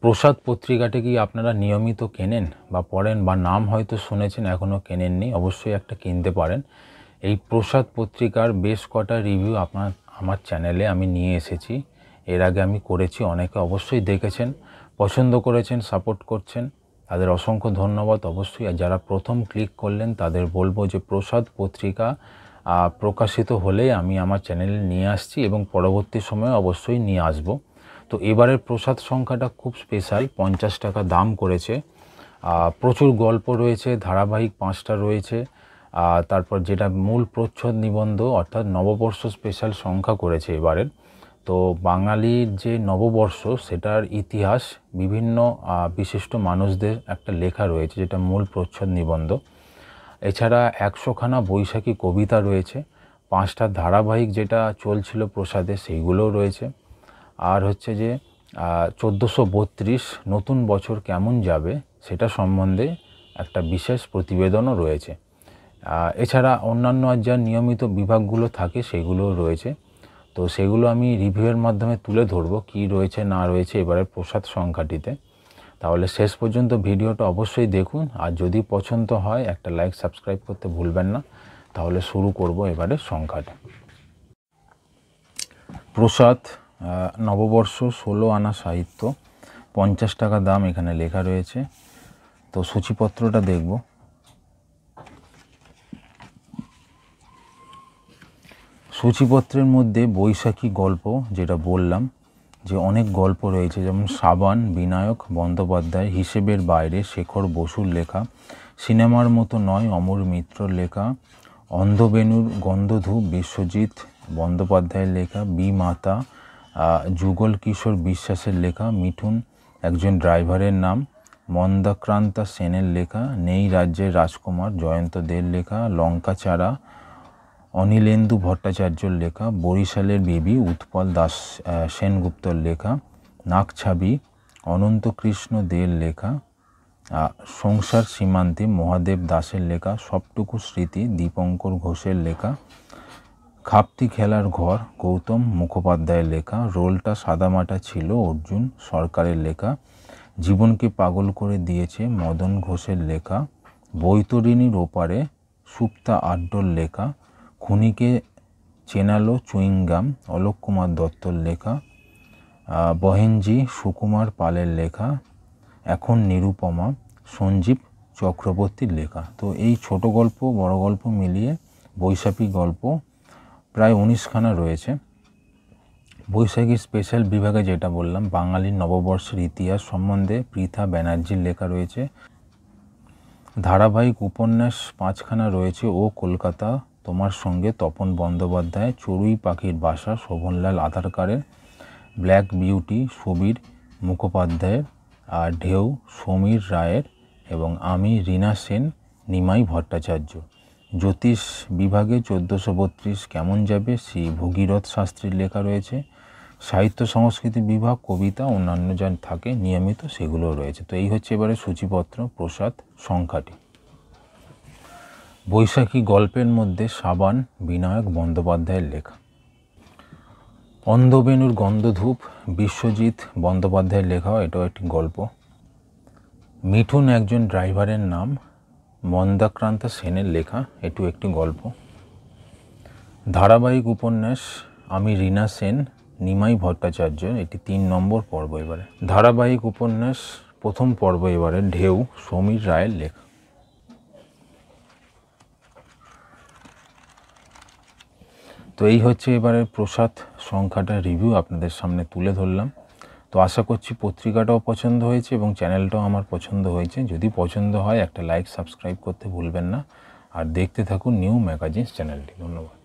প্রসাদ পত্রিকাটি কি আপনারা নিয়মিত কেনেন বা পড়েন বা নাম হয়তো শুনেছেন, এখনও কেনেননি? অবশ্যই একটা কিনতে পারেন। এই প্রসাদ পত্রিকার বেশ কটা রিভিউ আমার চ্যানেলে আমি নিয়ে এসেছি। এর আগে আমি করেছি, অনেকে অবশ্যই দেখেছেন, পছন্দ করেছেন, সাপোর্ট করছেন, তাদের অসংখ্য ধন্যবাদ অবশ্যই। আর যারা প্রথম ক্লিক করলেন তাদের বলবো যে প্রসাদ পত্রিকা প্রকাশিত হলেই আমি আমার চ্যানেলে নিয়ে আসছি এবং পরবর্তী সময়ে অবশ্যই নিয়ে আসব। তো এবারের প্রসাদ সংখ্যাটা খুব স্পেশাল, 50 টাকা দাম করেছে। প্রচুর গল্প রয়েছে, ধারাবাহিক 5টা রয়েছে। তারপর যেটা মূল প্রচ্ছদ নিবন্ধ অর্থাৎ নববর্ষ স্পেশাল সংখ্যা করেছে এবারের। তো বাঙালির যে নববর্ষ সেটার ইতিহাস বিভিন্ন বিশিষ্ট মানুষদের একটা লেখা রয়েছে, যেটা মূল প্রচ্ছদ নিবন্ধ। এছাড়া 100খানা বৈশাখী কবিতা রয়েছে, 5টা ধারাবাহিক যেটা চলছিল প্রসাদে সেইগুলোও রয়েছে। আর হচ্ছে যে 1432 নতুন বছর কেমন যাবে সেটা সম্বন্ধে একটা বিশেষ প্রতিবেদনও রয়েছে। এছাড়া অন্যান্য আর যা নিয়মিত বিভাগগুলো থাকে সেগুলোও রয়েছে। তো সেগুলো আমি রিভিউয়ের মাধ্যমে তুলে ধরবো কী রয়েছে না রয়েছে এবারে প্রসাদ সংখ্যাটিতে। তাহলে শেষ পর্যন্ত ভিডিওটা অবশ্যই দেখুন, আর যদি পছন্দ হয় একটা লাইক সাবস্ক্রাইব করতে ভুলবেন না। তাহলে শুরু করব এবারে সংখ্যাটা। প্রসাদ নববর্ষ 16 আনা সাহিত্য, 50 টাকা দাম এখানে লেখা রয়েছে। তো সূচিপত্রটা দেখব। সূচিপত্রের মধ্যে বৈশাখী গল্প, যেটা বললাম যে অনেক গল্প রয়েছে, যেমন সাবান বিনায়ক বন্দ্যোপাধ্যায়, হিসেবের বাইরে শেখর বসুর লেখা, সিনেমার মতো নয় অমর মিত্রর লেখা, অন্ধবেণুর গন্ধধূপ বিশ্বজিৎ বন্দ্যোপাধ্যায়ের লেখা, বি মাতা যুগল কিশোর বিশ্বাসের লেখা, মিঠুন একজন ড্রাইভারের নাম, মন্দাক্রান্তা সেনের লেখা, নেই রাজ্যের রাজকুমার জয়ন্ত দের লেখা, লঙ্কাচারা অনিলেন্দু ভট্টাচার্যর লেখা, বরিশালের বেবি উৎপল দাস সেনগুপ্তর লেখা, নাকছাবি অনন্তকৃষ্ণ দের লেখা, সংসার সীমান্তে মহাদেব দাসের লেখা, সবটুকু স্মৃতি দীপঙ্কর ঘোষের লেখা, খাপতি খেলার ঘর গৌতম মুখোপাধ্যায়ের লেখা, রোলটা সাদামাটা ছিল অর্জুন সরকারের লেখা, জীবনকে পাগল করে দিয়েছে মদন ঘোষের লেখা, বৈতরণীর ওপারে সুপ্তা আড্ডর লেখা, খুনিকে চেনালো চুইংগাম অলোক কুমার দত্তর লেখা, বহেনজি সুকুমার পালের লেখা, এখন নিরুপমা সঞ্জীব চক্রবর্তীর লেখা। তো এই ছোট গল্প বড় গল্প মিলিয়ে বৈশাখী গল্প প্রায় 19খানা রয়েছে। বৈশাখী স্পেশাল বিভাগে যেটা বললাম, বাঙালির নববর্ষের ইতিহাস সম্বন্ধে পৃথা ব্যানার্জির লেখা রয়েছে। ধারাবাহিক উপন্যাস 5খানা রয়েছে, ও কলকাতা তোমার সঙ্গে তপন বন্দ্যোপাধ্যায়, চড়ুই পাখির বাসা শোভনলাল আধারকারের, ব্ল্যাক বিউটি সুবীর মুখোপাধ্যায়ের, আর ঢেউ সমীর রায়ের, এবং আমি রীনা সেন নিমাই ভট্টাচার্য। জ্যোতিষ বিভাগে 1432 কেমন যাবে শ্রী ভগীরথ শাস্ত্রীর লেখা রয়েছে। সাহিত্য সংস্কৃতি বিভাগ কবিতা অন্যান্য যা থাকে নিয়মিত সেগুলো রয়েছে। তো এই হচ্ছে এবারে সূচিপত্র প্রসাদ সংখ্যাটি। বৈশাখী গল্পের মধ্যে সাবান বিনায়ক বন্দ্যোপাধ্যায়ের লেখা, অন্ধবেণুর গন্ধধূপ বিশ্বজিৎ বন্দ্যোপাধ্যায়ের লেখা, এটাও একটি গল্প। মিঠুন একজন ড্রাইভারের নাম মন্দাক্রান্তা সেনের লেখা, এটিও একটি গল্প। ধারাবাহিক উপন্যাস আমি রীনা সেন নিমাই ভট্টাচার্য, এটি 3 নম্বর পর্ব। এবারে ধারাবাহিক উপন্যাস প্রথম পর্ব এবারে ঢেউ সমীর রায়ের লেখা। তো এই হচ্ছে এবারে প্রসাদ সংখ্যাটা রিভিউ আপনাদের সামনে তুলে ধরলাম। তো আশা করছি পত্রিকাটাও পছন্দ হয়েছে এবং চ্যানেলটাও আমার পছন্দ হয়েছে। যদি পছন্দ হয় একটা লাইক সাবস্ক্রাইব করতে ভুলবেন না, আর দেখতে থাকুন নিউ ম্যাগাজিনস চ্যানেলটি। ধন্যবাদ।